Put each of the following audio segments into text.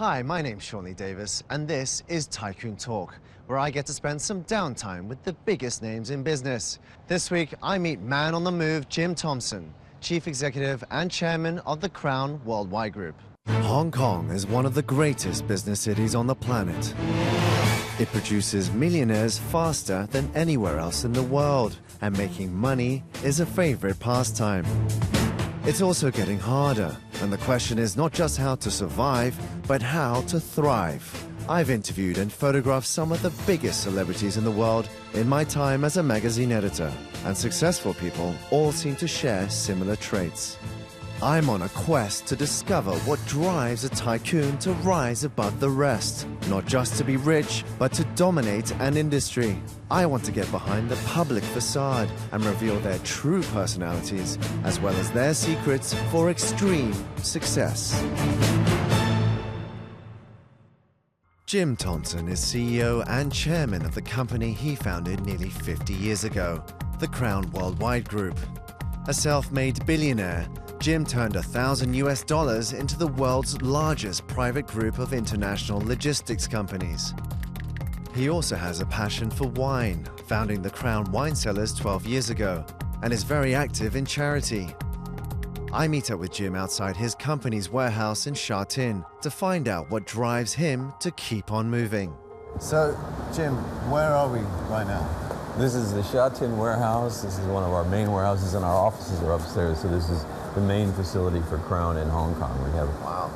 Hi, my name's Sean Lee-Davies, and this is Tycoon Talk, where I get to spend some downtime with the biggest names in business. This week, I meet man on the move Jim Thompson, Chief Executive and Chairman of the Crown Worldwide Group. Hong Kong is one of the greatest business cities on the planet. It produces millionaires faster than anywhere else in the world, and making money is a favorite pastime. It's also getting harder, and the question is not just how to survive, but how to thrive. I've interviewed and photographed some of the biggest celebrities in the world in my time as a magazine editor, and successful people all seem to share similar traits. I'm on a quest to discover what drives a tycoon to rise above the rest, not just to be rich, but to dominate an industry. I want to get behind the public facade and reveal their true personalities, as well as their secrets for extreme success. Jim Thompson is CEO and chairman of the company he founded nearly 50 years ago, the Crown Worldwide Group. A self-made billionaire, Jim turned $1,000 into the world's largest private group of international logistics companies. He also has a passion for wine, founding the Crown Wine Cellars 12 years ago, and is very active in charity. I meet up with Jim outside his company's warehouse in Sha Tin to find out what drives him to keep on moving. So, Jim, where are we right now? This is the Sha Tin warehouse. This is one of our main warehouses, and our offices are upstairs. So this is the main facility for Crown in Hong Kong. We have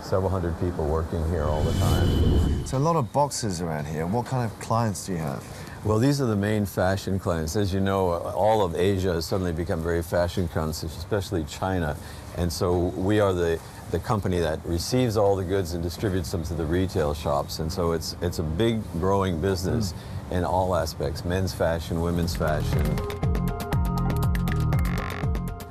several hundred people working here all the time. So a lot of boxes around here. What kind of clients do you have? Well, these are the main fashion clients. As you know, all of Asia has suddenly become very fashion conscious, especially China. And so we are the company that receives all the goods and distributes them to the retail shops. And so it's a big growing business in all aspects, men's fashion, women's fashion.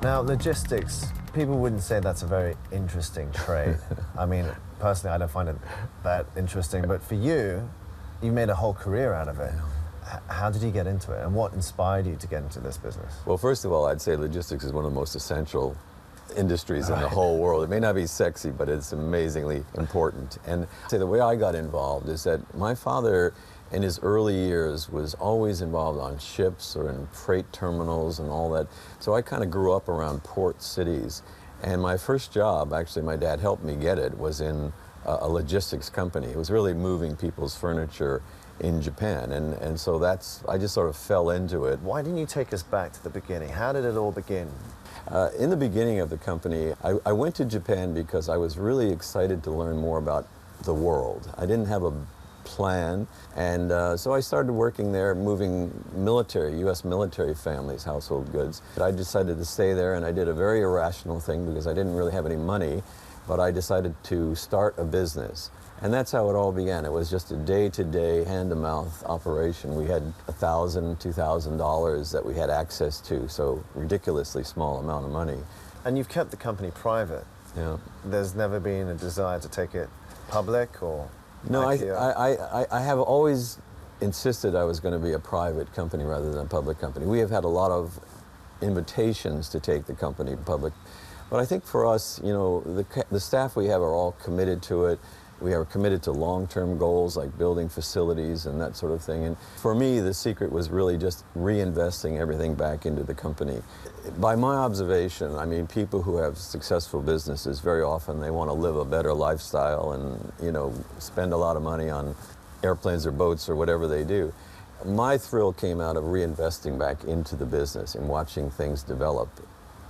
Now, logistics, people wouldn't say that's a very interesting trade. I mean, personally, I don't find it that interesting, but for you, you made a whole career out of it. How did you get into it, and what inspired you to get into this business? Well, first of all, I'd say logistics is one of the most essential industries in the whole world. It may not be sexy, but it's amazingly important. And say the way I got involved is that my father, in his early years, was always involved on ships or in freight terminals and all that. So I kind of grew up around port cities. And my first job, actually my dad helped me get it, was in a logistics company. It was really moving people's furniture in Japan. And so I just sort of fell into it. Why didn't you take us back to the beginning? How did it all begin? In the beginning of the company, I went to Japan because I was really excited to learn more about the world. I didn't have a plan, and so I started working there, moving U.S. military families' household goods. But I decided to stay there, and I did a very irrational thing because I didn't really have any money, but I decided to start a business. And that's how it all began. It was just a day-to-day, hand-to-mouth operation. We had $1,000, $2,000 that we had access to, so ridiculously small amount of money. And you've kept the company private. Yeah. There's never been a desire to take it public, or? No, I have always insisted I was going to be a private company rather than a public company. We have had a lot of invitations to take the company public, but I think for us, you know, the staff we have are all committed to it. We are committed to long-term goals like building facilities and that sort of thing. And for me, the secret was really just reinvesting everything back into the company. By my observation, I mean, people who have successful businesses, very often they want to live a better lifestyle and, you know, spend a lot of money on airplanes or boats or whatever they do. My thrill came out of reinvesting back into the business and watching things develop.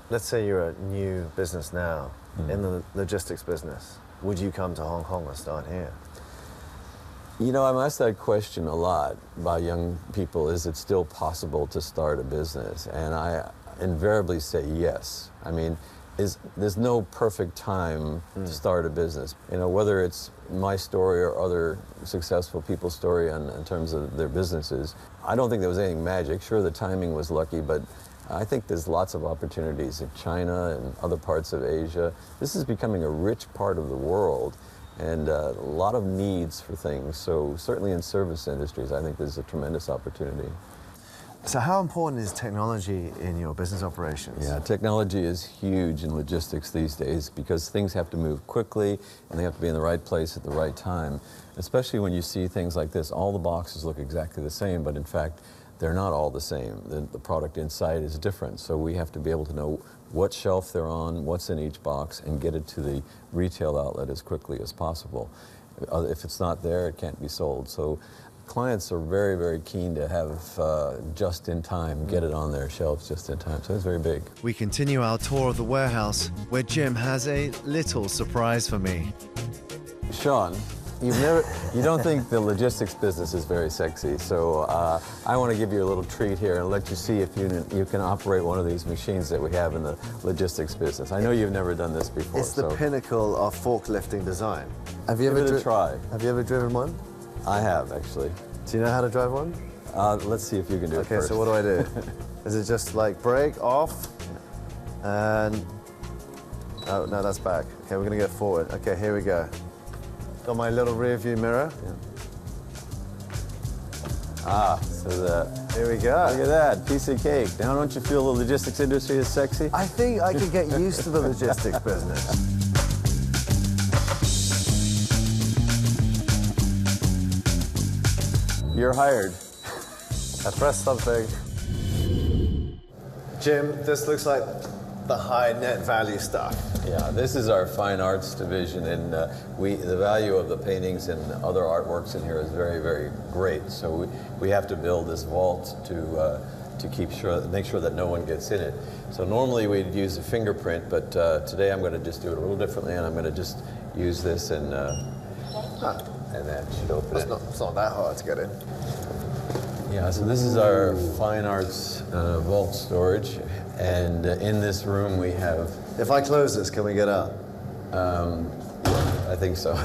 Let's say you're a new business now in the logistics business. Would you come to Hong Kong or start here? You know, I'm asked that question a lot by young people. Is it still possible to start a business? And I invariably say yes. I mean, there's no perfect time to start a business. You know, whether it's my story or other successful people's story in terms of their businesses, I don't think there was anything magic. Sure, the timing was lucky, but I think there's lots of opportunities in China and other parts of Asia. This is becoming a rich part of the world and a lot of needs for things. So certainly in service industries, I think there's a tremendous opportunity. So how important is technology in your business operations? Yeah, technology is huge in logistics these days because things have to move quickly and they have to be in the right place at the right time. Especially when you see things like this, all the boxes look exactly the same, but in fact, they're not all the same. The product inside is different, so we have to be able to know what shelf they're on, what's in each box, and get it to the retail outlet as quickly as possible. If it's not there, it can't be sold. So clients are very, very keen to have just in time, get it on their shelves just in time. So it's very big. We continue our tour of the warehouse, where Jim has a little surprise for me. Sean, you don't think the logistics business is very sexy, so I want to give you a little treat here and let you see if you can operate one of these machines that we have in the logistics business. I know you've never done this before. It's the pinnacle of forklifting design. Have you ever tried? Have you ever driven one? I have, actually. Do you know how to drive one? Let's see if you can do it first. Okay, so what do I do? Is it just like brake, off, and... Oh, no, that's back. Okay, we're gonna go forward. Okay, here we go. Got my little rear view mirror. Yeah. So here we go. Look at that, piece of cake. Now don't you feel the logistics industry is sexy? I think I could get used to the logistics business. You're hired. I pressed something. Jim, this looks like the high net value stuff. Yeah, this is our fine arts division, and the value of the paintings and other artworks in here is very, very great. So we have to build this vault to make sure that no one gets in it. So normally we'd use a fingerprint, but today I'm going to just do it a little differently, and I'm going to just use this and that should open it. It's not that hard to get in. Yeah, so this is our fine arts vault storage, and in this room we have... If I close this, can we get out? I think so.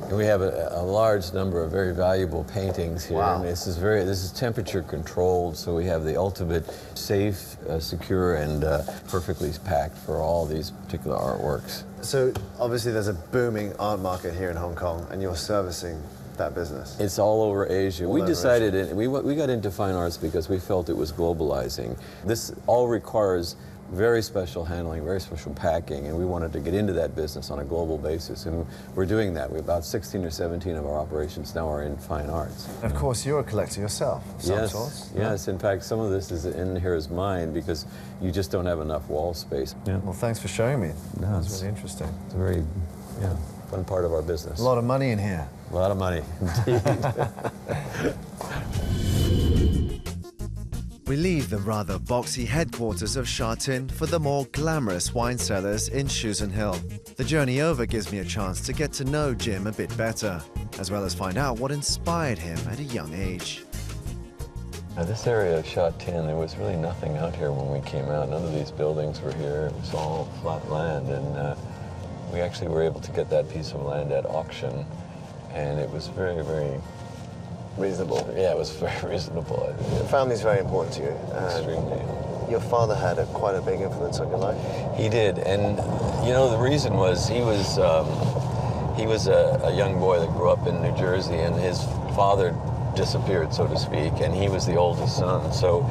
And we have a large number of very valuable paintings here. Wow. And this is temperature controlled, so we have the ultimate safe, secure, and perfectly packed for all these particular artworks. So obviously there's a booming art market here in Hong Kong, and you're servicing that business. It's all over Asia. We decided, we got into fine arts because we felt it was globalizing. This all requires very special handling, very special packing, and we wanted to get into that business on a global basis, and we're doing that. We about 16 or 17 of our operations now are in fine arts. Of course, you're a collector yourself, Yes, in fact, some of this is in here is mine because you just don't have enough wall space. Yeah. Well, thanks for showing me. No, it's really interesting. It's a very, fun part of our business. A lot of money in here. A lot of money, indeed. We leave the rather boxy headquarters of Sha Tin for the more glamorous wine cellars in Shouson Hill. The journey over gives me a chance to get to know Jim a bit better, as well as find out what inspired him at a young age. This area of Sha Tin, there was really nothing out here when we came out. None of these buildings were here. It was all flat land, and we actually were able to get that piece of land at auction, and it was very, very reasonable. Yeah, it was very reasonable. Family's very important to you. Extremely. Your father had quite a big influence on your life. He did, and the reason was he was a young boy that grew up in New Jersey, and his father disappeared, so to speak, and he was the oldest son, so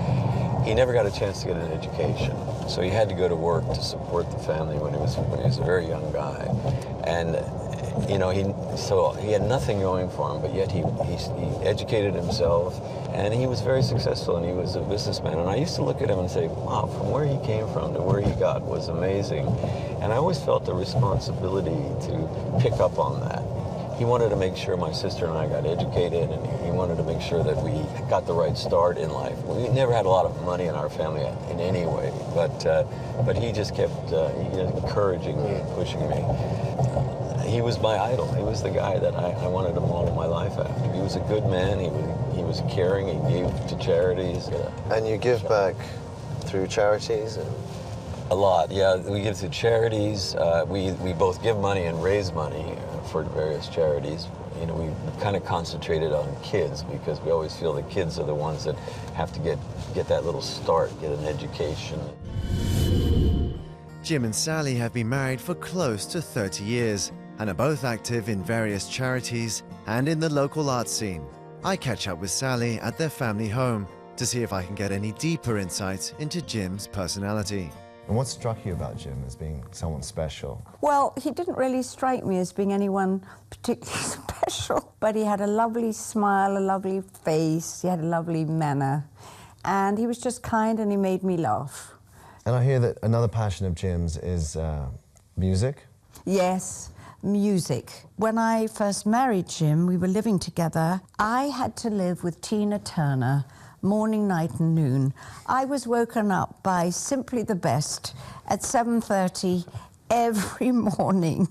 he never got a chance to get an education. So he had to go to work to support the family when he was a very young guy, and he had nothing going for him, but yet he educated himself, and he was very successful, and he was a businessman. And I used to look at him and say, wow, from where he came from to where he got was amazing. And I always felt a responsibility to pick up on that. He wanted to make sure my sister and I got educated, and he wanted to make sure that we got the right start in life. We never had a lot of money in our family in any way, but he just kept encouraging me and pushing me. He was my idol. He was the guy that I wanted to model my life after. He was a good man. He was caring. He gave to charities. And you give back through charities? A lot, yeah. We give to charities. We both give money and raise money for various charities. We kind of concentrated on kids because we always feel the kids are the ones that have to get that little start, get an education. Jim and Sally have been married for close to 30 years and are both active in various charities and in the local art scene. I catch up with Sally at their family home, to see if I can get any deeper insight into Jim's personality. And what struck you about Jim as being someone special? Well, he didn't really strike me as being anyone particularly special, but he had a lovely smile, a lovely face, he had a lovely manner, and he was just kind and he made me laugh. And I hear that another passion of Jim's is music? Yes, music. When I first married Jim, we were living together. I had to live with Tina Turner morning, night and noon. I was woken up by Simply the Best at 7:30 every morning.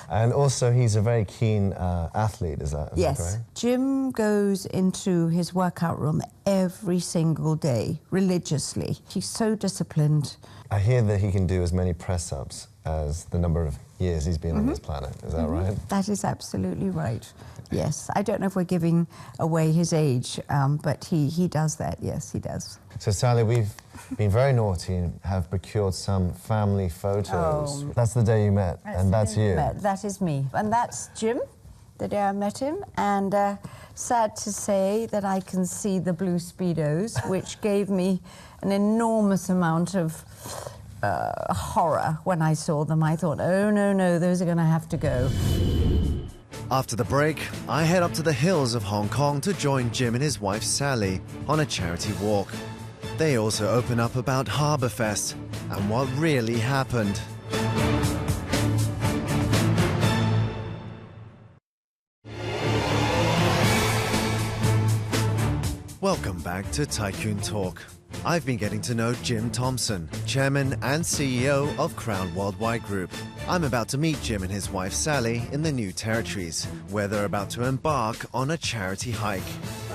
And also he's a very keen athlete, is that Yes. correct? Jim goes into his workout room every single day, religiously. He's so disciplined. I hear that he can do as many press-ups as the number of years he's been on this planet, is that right? That is absolutely right. Yes, I don't know if we're giving away his age, but he does that, yes, he does. So Sally, we've been very naughty and have procured some family photos. Oh. That's the day you met, and that's you. That is me. And that's Jim, the day I met him, and sad to say that I can see the blue Speedos, which gave me an enormous amount of horror when I saw them. I thought, oh, no, those are going to have to go. After the break, I head up to the hills of Hong Kong to join Jim and his wife Sally on a charity walk. They also open up about Harbourfest and what really happened. Welcome back to Tycoon Talk. I've been getting to know Jim Thompson, Chairman and CEO of Crown Worldwide Group. I'm about to meet Jim and his wife Sally in the new territories, where they're about to embark on a charity hike.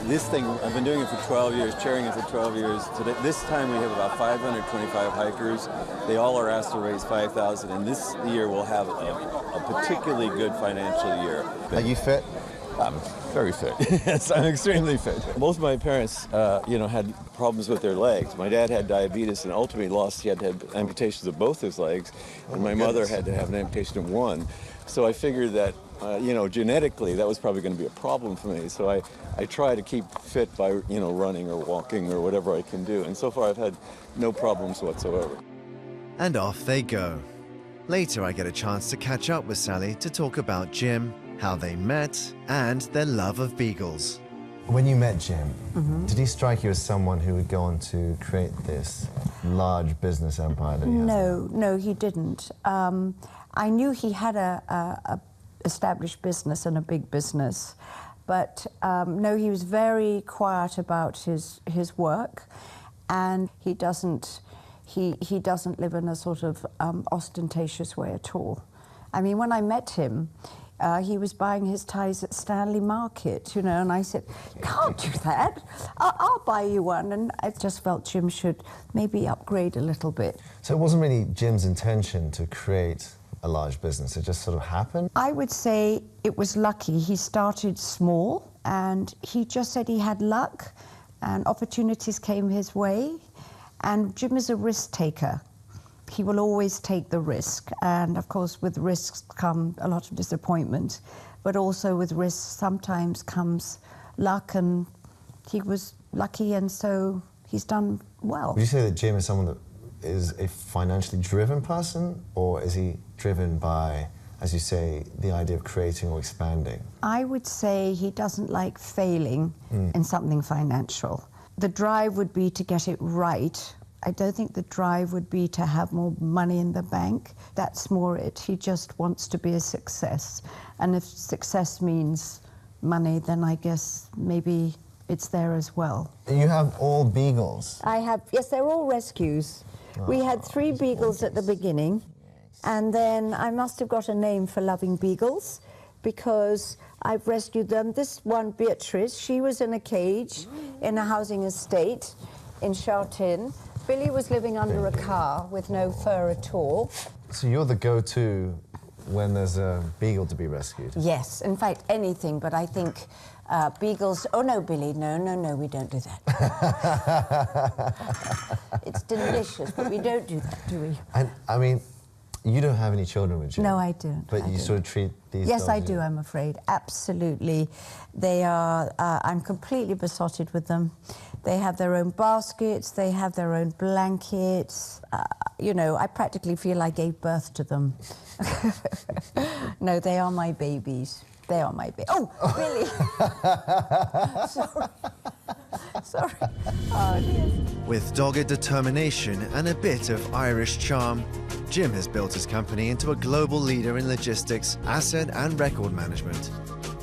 This thing, I've been doing it for 12 years, chairing it for 12 years. Today, this time we have about 525 hikers. They all are asked to raise $5,000, and this year we'll have a particularly good financial year. Are you fit? I'm very fit. Yes, I'm extremely fit. Both of my parents, had problems with their legs. My dad had diabetes and ultimately he had to have amputations of both his legs, and my mother had to have an amputation of one. So I figured that, genetically that was probably going to be a problem for me. So I try to keep fit by, running or walking or whatever I can do. And so far I've had no problems whatsoever. And off they go. Later I get a chance to catch up with Sally to talk about Jim, how they met, and their love of beagles. When you met Jim, did he strike you as someone who would go on to create this large business empire that he has now? No, he didn't. I knew he had a established business and a big business, but no, he was very quiet about his work, and he doesn't live in a sort of ostentatious way at all. I mean, when I met him, he was buying his ties at Stanley Market, and I said, can't do that. I'll buy you one. And I just felt Jim should maybe upgrade a little bit. So it wasn't really Jim's intention to create a large business, it just sort of happened? I would say it was lucky. He started small, and he just said he had luck, and opportunities came his way. And Jim is a risk taker. He will always take the risk, and of course with risks come a lot of disappointment, but also with risks sometimes comes luck, and he was lucky, and so he's done well. Would you say that Jim is someone that is a financially driven person, or is he driven by, as you say, the idea of creating or expanding? I would say he doesn't like failing in something financial. The drive would be to get it right. I don't think the drive would be to have more money in the bank. That's more it. He just wants to be a success. And if success means money, then I guess maybe it's there as well. You have all beagles. I have, yes, they're all rescues. We had 3 beagles at the beginning, and then I must have got a name for loving beagles because I've rescued them. This one, Beatrice, she was in a cage in a housing estate in Sha Tin. Billy was living under a car with no fur at all. So you're the go-to when there's a beagle to be rescued? Yes, in fact, anything, but I think beagles... Oh, no, Billy, no, we don't do that. It's delicious, but we don't do that, do we? And, I mean, You don't have any children with Jim? No, I don't. But you sort of treat these Yes, dogs... I do, I'm afraid. Absolutely. They are, I'm completely besotted with them. They have their own baskets, they have their own blankets. You know, I practically feel I gave birth to them. No, they are my babies. They are my babies. Oh, Billy! Sorry. Sorry. Oh, yes. With dogged determination and a bit of Irish charm, Jim has built his company into a global leader in logistics, asset and record management.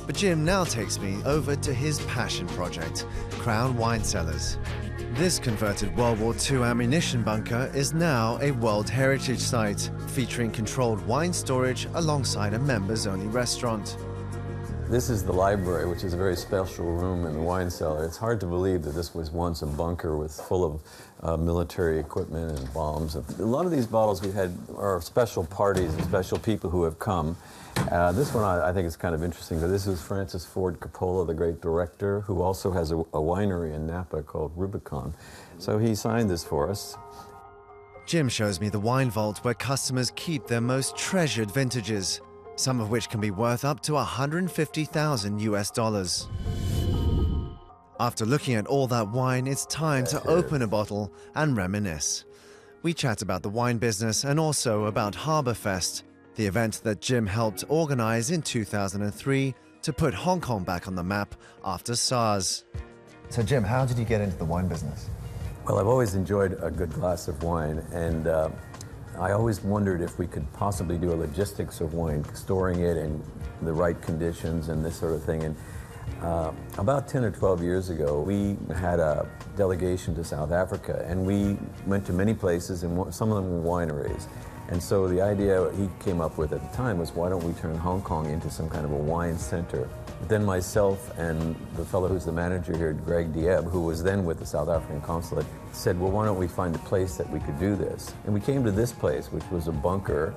But Jim now takes me over to his passion project, Crown Wine Cellars. This converted World War II ammunition bunker is now a World Heritage Site, featuring controlled wine storage alongside a members-only restaurant. This is the library, which is a very special room in the wine cellar. It's hard to believe that this was once a bunker full of military equipment and bombs. A lot of these bottles we've had are special parties and special people who have come. This one I think is kind of interesting. This is Francis Ford Coppola, the great director, who also has a winery in Napa called Rubicon. So he signed this for us. Jim shows me the wine vault where customers keep their most treasured vintages, some of which can be worth up to $150,000 US. After looking at all that wine, it's time to open a bottle and reminisce. We chat about the wine business and also about Harbourfest, the event that Jim helped organize in 2003 to put Hong Kong back on the map after SARS. So Jim, how did you get into the wine business? Well, I've always enjoyed a good glass of wine, and I always wondered if we could possibly do a logistics of wine, storing it in the right conditions and this sort of thing. And about 10 or 12 years ago, we had a delegation to South Africa, and we went to many places, and some of them were wineries. And so the idea he came up with at the time was, why don't we turn Hong Kong into some kind of a wine center? But then myself and the fellow who's the manager here, Greg Dieb, who was then with the South African consulate, said, well, why don't we find a place that we could do this? And we came to this place, which was a bunker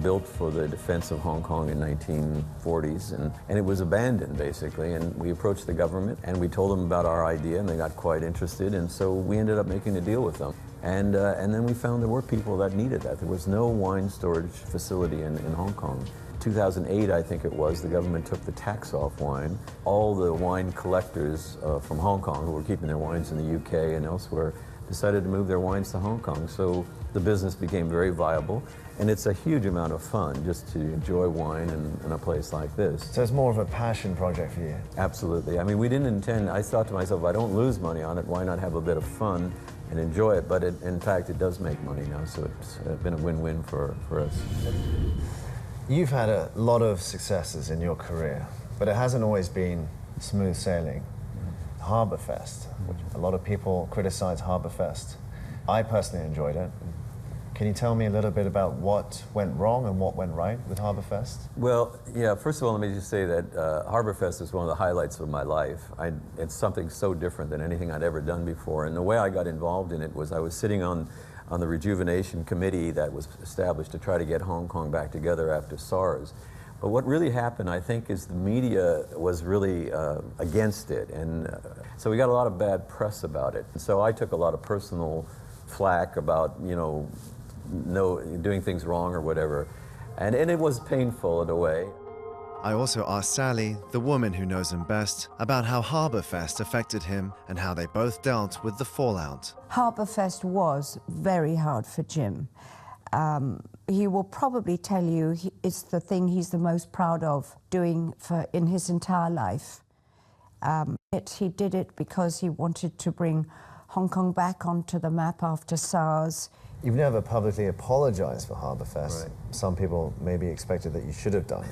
built for the defense of Hong Kong in 1940s, and it was abandoned, basically. And we approached the government, and we told them about our idea, and they got quite interested, and so we ended up making a deal with them. And then we found there were people that needed that. There was no wine storage facility in Hong Kong. 2008, I think it was, the government took the tax off wine. All the wine collectors from Hong Kong, who were keeping their wines in the UK and elsewhere, decided to move their wines to Hong Kong. So the business became very viable, and it's a huge amount of fun just to enjoy wine in a place like this. So it's more of a passion project for you? Absolutely. I mean, we didn't intend, I thought to myself, if I don't lose money on it, why not have a bit of fun and enjoy it? But in fact, it does make money now, so it's been a win-win for us. You've had a lot of successes in your career, but it hasn't always been smooth sailing. Harbourfest, which a lot of people criticize Harbourfest. I personally enjoyed it. Can you tell me a little bit about what went wrong and what went right with Harbourfest? Well, yeah, first of all, let me just say that Harbourfest is one of the highlights of my life. It's something so different than anything I'd ever done before, and the way I got involved in it was I was sitting on the rejuvenation committee that was established to try to get Hong Kong back together after SARS. But what really happened, I think, is the media was really against it, and so we got a lot of bad press about it. And so I took a lot of personal flack about, you know, doing things wrong or whatever, and it was painful in a way. I also asked Sally, the woman who knows him best, about how Harbourfest affected him and how they both dealt with the fallout. Harbourfest was very hard for Jim. He will probably tell you it's the thing he's the most proud of doing in his entire life. He did it because he wanted to bring Hong Kong back onto the map after SARS. You've never publicly apologized for Harbourfest. Right. Some people maybe expected that you should have done.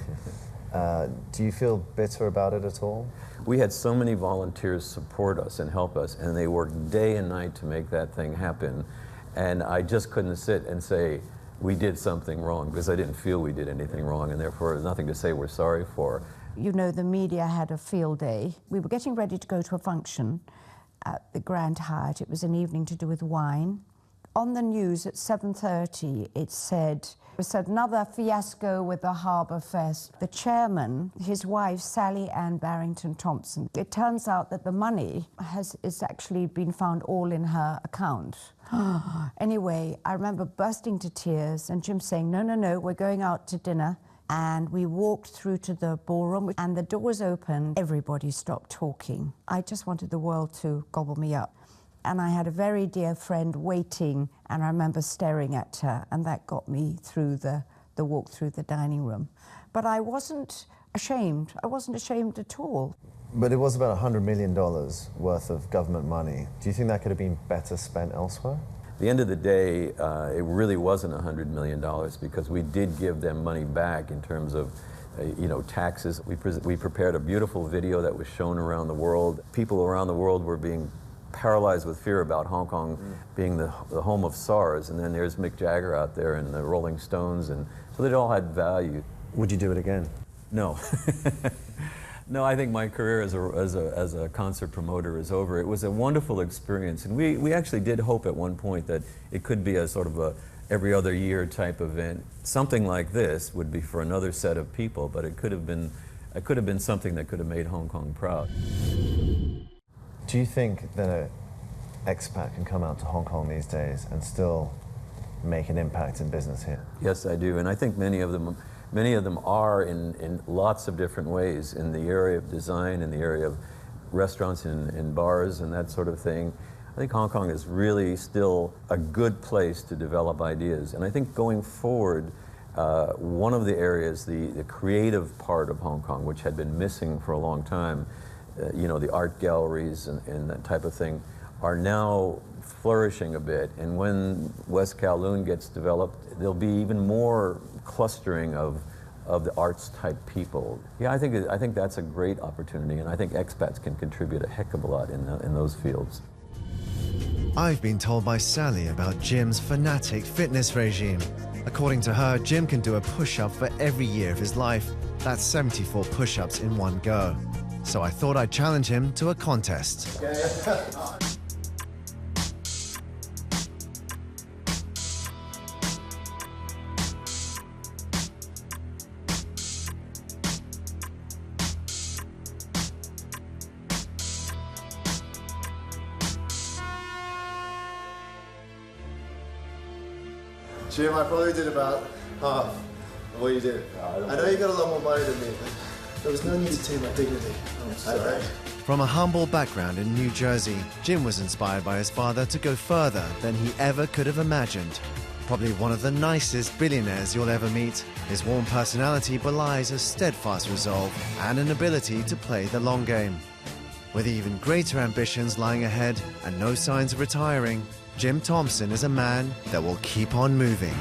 Do you feel bitter about it at all? We had so many volunteers support us and help us, and they worked day and night to make that thing happen. And I just couldn't sit and say, we did something wrong, because I didn't feel we did anything wrong, and therefore there's nothing to say we're sorry for. You know, the media had a field day. We were getting ready to go to a function at the Grand Hyatt. It was an evening to do with wine. On the news at 7:30, it said another fiasco with the Harbour Fest. The chairman, his wife, Sally Ann Barrington Thompson, it turns out that the money is actually been found all in her account. Anyway, I remember bursting to tears and Jim saying, no, no, no, we're going out to dinner. And we walked through to the ballroom and the doors opened. Everybody stopped talking. I just wanted the world to gobble me up. And I had a very dear friend waiting, and I remember staring at her, and that got me through the walk through the dining room. But I wasn't ashamed. I wasn't ashamed at all. But it was about $100 million worth of government money. Do you think that could have been better spent elsewhere? At the end of the day, it really wasn't $100 million because we did give them money back in terms of taxes. We prepared a beautiful video that was shown around the world. People around the world were being paralyzed with fear about Hong Kong being the home of SARS, and then there's Mick Jagger out there and the Rolling Stones, and so it all had value. Would you do it again? No. No, I think my career as a concert promoter is over. It was a wonderful experience, and we actually did hope at one point that it could be a sort of a every other year type event. Something like this would be for another set of people, but it could have been something that could have made Hong Kong proud. Do you think that an expat can come out to Hong Kong these days and still make an impact in business here? Yes, I do, and I think many of them are in lots of different ways, in the area of design, in the area of restaurants and bars and that sort of thing. I think Hong Kong is really still a good place to develop ideas, and I think going forward, one of the areas, the creative part of Hong Kong, which had been missing for a long time, the art galleries and that type of thing, are now flourishing a bit. And when West Kowloon gets developed, there'll be even more clustering of the arts type people. Yeah, I think that's a great opportunity, and I think expats can contribute a heck of a lot in those fields. I've been told by Sally about Jim's fanatic fitness regime. According to her, Jim can do a push-up for every year of his life. That's 74 push-ups in one go. So I thought I'd challenge him to a contest. Jim, I probably did about half of what you did. I know you got a lot more money than me, but there was no need to take my dignity. I'm sorry. From a humble background in New Jersey, Jim was inspired by his father to go further than he ever could have imagined. Probably one of the nicest billionaires you'll ever meet, his warm personality belies a steadfast resolve and an ability to play the long game. With even greater ambitions lying ahead and no signs of retiring, Jim Thompson is a man that will keep on moving.